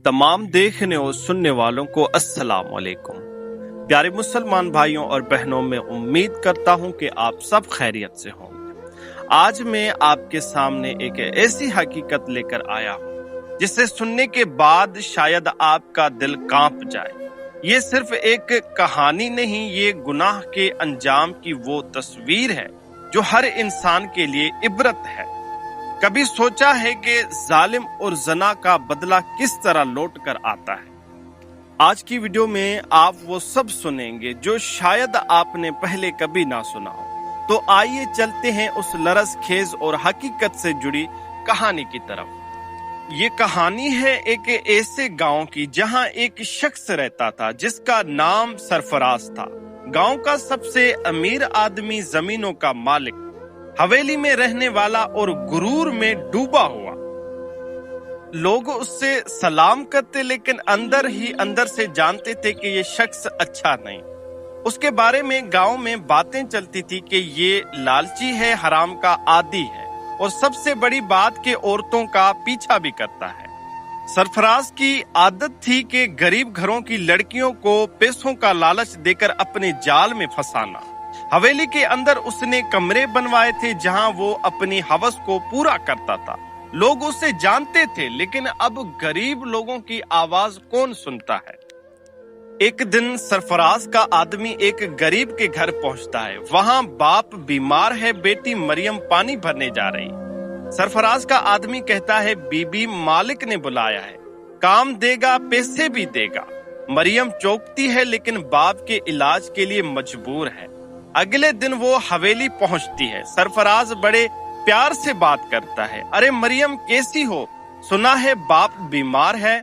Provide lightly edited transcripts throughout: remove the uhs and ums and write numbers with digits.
तमाम देखने और सुनने वालों को अस्सलाम वालेकुम। प्यारे मुसलमान भाइयों और बहनों, में उम्मीद करता हूं कि आप सब खैरियत से होंगे। आज मैं आपके सामने एक ऐसी हकीकत लेकर आया हूं जिसे सुनने के बाद शायद आपका दिल कांप जाए। ये सिर्फ एक कहानी नहीं, ये गुनाह के अंजाम की वो तस्वीर है जो हर इंसान के लिए इबरत है। कभी सोचा है कि जालिम और जना का बदला किस तरह लौट कर आता है? आज की वीडियो में आप वो सब सुनेंगे जो शायद आपने पहले कभी ना सुना हो। तो आइए चलते हैं उस लरस खेज और हकीकत से जुड़ी कहानी की तरफ। ये कहानी है एक ऐसे गांव की जहां एक शख्स रहता था जिसका नाम सरफराज था। गांव का सबसे अमीर आदमी, जमीनों का मालिक, हवेली में रहने वाला और गुरूर में डूबा हुआ। लोग उससे सलाम करते लेकिन अंदर ही अंदर से जानते थे कि ये शख्स अच्छा नहीं। उसके बारे में गांव में बातें चलती थी कि ये लालची है, हराम का आदी है और सबसे बड़ी बात कि औरतों का पीछा भी करता है। सरफराज की आदत थी कि गरीब घरों की लड़कियों को पैसों का लालच देकर अपने जाल में फंसाना। हवेली के अंदर उसने कमरे बनवाए थे जहां वो अपनी हवस को पूरा करता था। लोग उसे जानते थे, लेकिन अब गरीब लोगों की आवाज कौन सुनता है? एक दिन सरफराज का आदमी एक गरीब के घर पहुंचता है। वहां बाप बीमार है, बेटी मरियम पानी भरने जा रही। सरफराज का आदमी कहता है, बीबी मालिक ने बुलाया है, काम देगा, पैसे भी देगा। मरियम चौंकती है लेकिन बाप के इलाज के लिए मजबूर है। अगले दिन वो हवेली पहुंचती है। सरफराज बड़े प्यार से बात करता है, अरे मरियम कैसी हो? सुना है बाप बीमार है।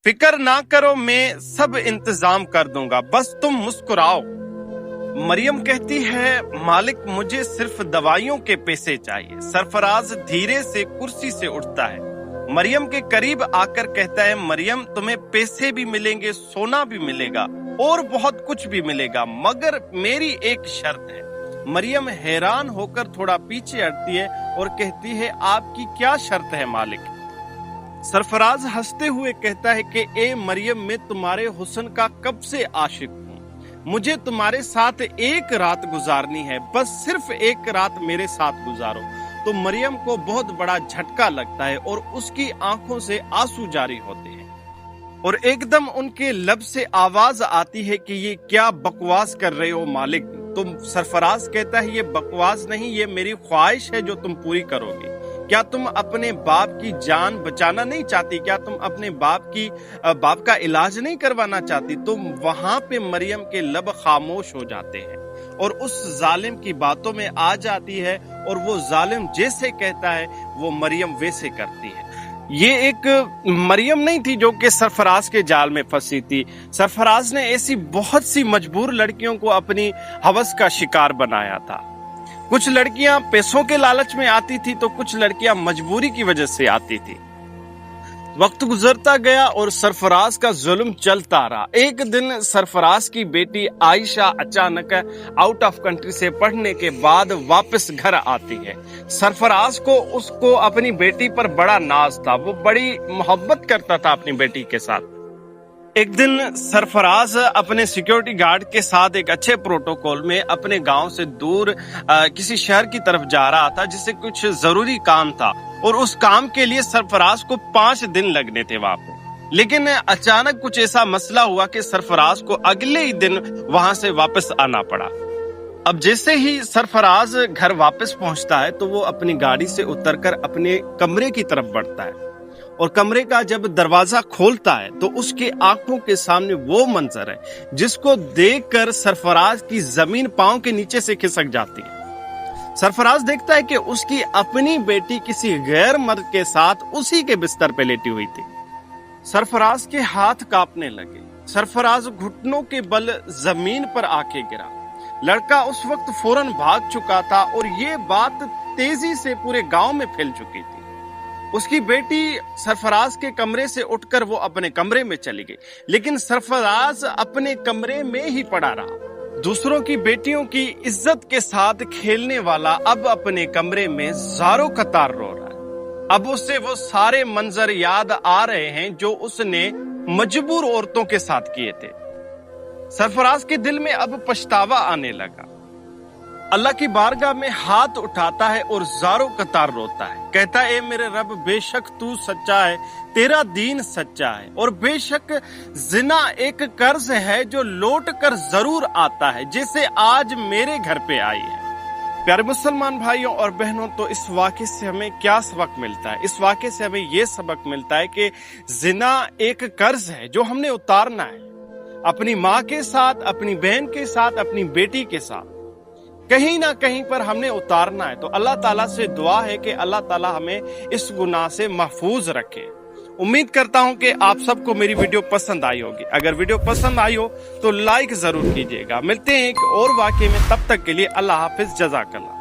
फिक्र ना करो, मैं सब इंतजाम कर दूंगा, बस तुम मुस्कुराओ। मरियम कहती है, मालिक मुझे सिर्फ दवाइयों के पैसे चाहिए। सरफराज धीरे से कुर्सी से उठता है, मरियम के करीब आकर कहता है, मरियम तुम्हें पैसे भी मिलेंगे, सोना भी मिलेगा और बहुत कुछ भी मिलेगा, मगर मेरी एक शर्त है। मरियम हैरान होकर थोड़ा पीछे हटती है और कहती है, आपकी क्या शर्त है मालिक? सरफराज हंसते हुए कहता है कि ए मरियम, मैं तुम्हारे हुस्न का कब से आशिक हूँ। मुझे तुम्हारे साथ एक रात गुजारनी है, बस सिर्फ एक रात मेरे साथ गुजारो। तो मरियम को बहुत बड़ा झटका लगता है और उसकी आंखों से आंसू जारी होते हैं और एकदम उनके लब से आवाज आती है कि ये क्या बकवास कर रहे हो मालिक? तुम सरफराज कहता है, ये बकवास नहीं, ये मेरी ख्वाहिश है जो तुम पूरी करोगे। क्या तुम अपने बाप की जान बचाना नहीं चाहती? क्या तुम अपने बाप का इलाज नहीं करवाना चाहती? तुम वहां पे मरियम के लब खामोश हो जाते हैं और उस जालिम की बातों में आ जाती है और वो जालिम जैसे कहता है वो मरियम वैसे करती है। ये एक मरियम नहीं थी जो कि सरफराज के जाल में फंसी थी। सरफराज ने ऐसी बहुत सी मजबूर लड़कियों को अपनी हवस का शिकार बनाया था। कुछ लड़कियां पैसों के लालच में आती थी तो कुछ लड़कियां मजबूरी की वजह से आती थी। वक्त गुजरता गया और सरफराज का जुल्म चलता रहा। एक दिन सरफराज की बेटी आयशा अचानक आउट ऑफ कंट्री से पढ़ने के बाद वापस घर आती है। सरफराज को उसको अपनी बेटी पर बड़ा नाज था, वो बड़ी मोहब्बत करता था अपनी बेटी के साथ। एक दिन सरफराज अपने सिक्योरिटी गार्ड के साथ एक अच्छे प्रोटोकॉल में अपने गांव से दूर किसी शहर की तरफ जा रहा था जिससे कुछ जरूरी काम था और उस काम के लिए सरफराज को 5 दिन लगने थे वहां पे। लेकिन अचानक कुछ ऐसा मसला हुआ कि सरफराज को अगले ही दिन वहां से वापस आना पड़ा। अब जैसे ही सरफराज घर वापस पहुंचता है तो वो अपनी गाड़ी से उतरकर अपने कमरे की तरफ बढ़ता है और कमरे का जब दरवाजा खोलता है तो उसके आंखों के सामने वो मंजर है जिसको देखकर सरफराज की जमीन पांव के नीचे से खिसक जाती है। सरफराज देखता है कि उसकी अपनी बेटी किसी गैर मर्द के साथ उसी के बिस्तर पे लेटी हुई थी। सरफराज के हाथ कांपने लगे। सरफराज घुटनों के बल जमीन पर आके गिरा। लड़का उस वक्त फौरन भाग चुका था और ये बात तेजी से पूरे गांव में फैल चुकी थी। उसकी बेटी सरफराज के कमरे से उठकर वो अपने कमरे में चली गई, लेकिन सरफराज अपने कमरे में ही पड़ा रहा। दूसरों की बेटियों की इज्जत के साथ खेलने वाला अब अपने कमरे में ज़ारो कतार रो रहा है। अब उसे वो सारे मंजर याद आ रहे हैं जो उसने मजबूर औरतों के साथ किए थे। सरफराज के दिल में अब पछतावा आने लगा। अल्लाह की बारगाह में हाथ उठाता है और ज़ारो कतार रोता है। कहता है, ए मेरे रब, बेशक तू सच्चा है, तेरा दीन सच्चा है, और बेशक जिना एक कर्ज है जो लौट कर जरूर आता है, जैसे आज मेरे घर पे आई है। प्यारे मुसलमान भाइयों और बहनों, तो इस वाक़े से हमें क्या सबक मिलता है? इस वाक़े से हमें ये सबक मिलता है कि जिना एक कर्ज है जो हमने उतारना है, अपनी माँ के साथ, अपनी बहन के साथ, अपनी बेटी के साथ, कहीं ना कहीं पर हमने उतारना है। तो अल्लाह ताला से दुआ है कि अल्लाह ताला हमें इस गुनाह से महफूज रखे। उम्मीद करता हूं कि आप सबको मेरी वीडियो पसंद आई होगी। अगर वीडियो पसंद आई हो तो लाइक जरूर कीजिएगा। मिलते हैं एक और वाक़े में, तब तक के लिए अल्लाह हाफिज, जज़ाकल्लाह।